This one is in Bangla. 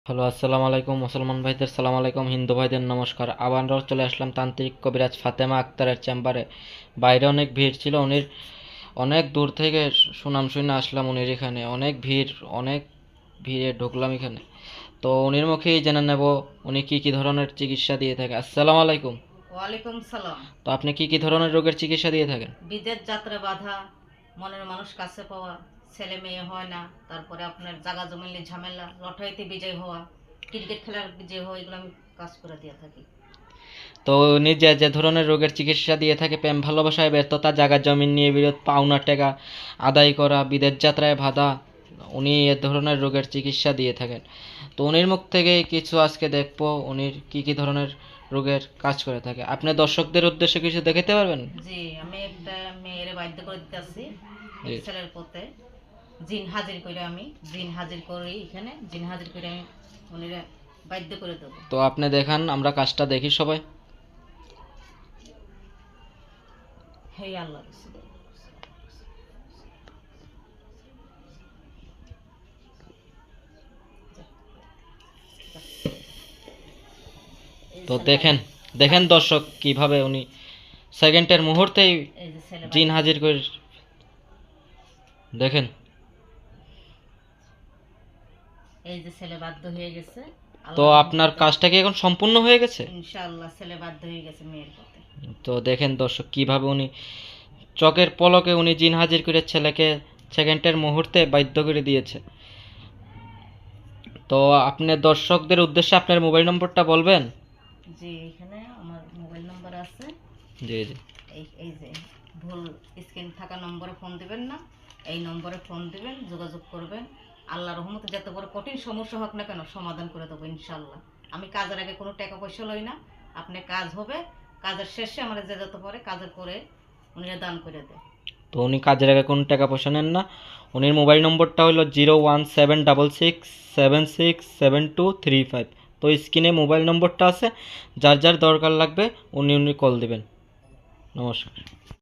হ্যালো, আসসালামু আলাইকুম মুসলমান ভাইদের, সালাম আলাইকুম হিন্দু ভাইদের নমস্কার। আবারও চলে আসলাম তান্ত্রিক কবিরাজ ফাতেমা আক্তারের চেম্বারে। বাইরে অনেক ভিড় ছিল, উনির অনেক দূর থেকে সুনাম শুনে আসলাম উনির এখানে। অনেক ভিড়, অনেক ভিড়ে ঢুকলাম এখানে। তো উনির মুখেই জেনে নেব উনি কি কি ধরনের চিকিৎসা দিয়ে থাকে। আসসালামু আলাইকুম। ওয়ালাইকুম সালাম। তো আপনি কি কি ধরনের রোগের চিকিৎসা দিয়ে থাকেন? বিদেশ যাত্রা বাধা, মনের মানুষ কাছে পাওয়া, ছেলে মেয়ে হয় না, তারপরে আপনার জাগা জমিলে ঝামেলা, লটারিতে বিজয় হওয়া, ক্রিকেট খেলার বিজয় হওয়া, এগুলো আমি কাজ করে দিয়ে থাকি। তো উনি যে যে ধরনের রোগের চিকিৎসা দিয়ে থাকে, প্রেম ভালোবাসায় ব্যর্থতা, জায়গা জমি নিয়ে বিরোধ, পাওনা টাকা আদায় করা, বিদেশ যাত্রায় বাধা, উনি এ ধরনের রোগের চিকিৎসা দিয়ে থাকেন। তো উনির মুখ থেকে কিছু আজকে দেখবো উনি কি কি ধরনের রোগের কাজ করে থাকে। আপনি দর্শকদের উদ্দেশ্যে কিছু দেখাতে পারবেন? জি, আমি একটা মেয়ের বাধ্য করে দিতে আসছি জি। ছেলের পথে। জিন হাজির করে, আমি জিন হাজির করি, এখানে জিন হাজির করে আমি উনিরা বাধ্য করে দেবো। তো আপনি দেখান, আমরা কাজটা দেখি সবাই। হে আল্লাহ, তো দেখেন, দেখেন দর্শক কিভাবে উনি সেকেন্ডের মুহূর্তেই এই যে ছেলে জিন হাজির করে। দেখেন। এই যে ছেলে বাধ্য হয়ে গেছে। তো আপনার কাজটা কি এখন সম্পূর্ণ হয়ে গেছে? ইনশাআল্লাহ ছেলে বাধ্য হয়ে গেছে মেয়ের পথে। তো দেখেন দর্শক কিভাবে উনি চকের পলকে উনি জিন হাজির করে ছেলেকে সেকেন্ডের মুহূর্তে বাধ্য করে দিয়েছে। তো আপনি দর্শকদের উদ্দেশ্যে আপনার মোবাইল নম্বরটা বলবেন? জি, এখানে আমার মোবাইল নাম্বার আছে। জি জি। এই যে ভুল স্ক্রিন থাকা নম্বরে ফোন দিবেন না, এই নম্বরে ফোন দিবেন, যোগাযোগ করবেন। আল্লাহর রহমতে যত বড় কঠিন সমস্যা হোক না কেন সমাধান করে দেবো ইনশাল্লাহ। আমি কাজের আগে কোনো টাকা পয়সা লই না। আপনি কাজ হবে, কাজের শেষে আমার যে যত পরে কাজের করে উনিরা দান করে দেয়। তো উনি কাজের আগে কোনো টাকা পয়সা নেন না। উনির মোবাইল নম্বরটা হলো 01766767235। তো স্ক্রিনে মোবাইল নম্বরটা আছে, যার যার দরকার লাগবে উনি কল দিবেন। নমস্কার।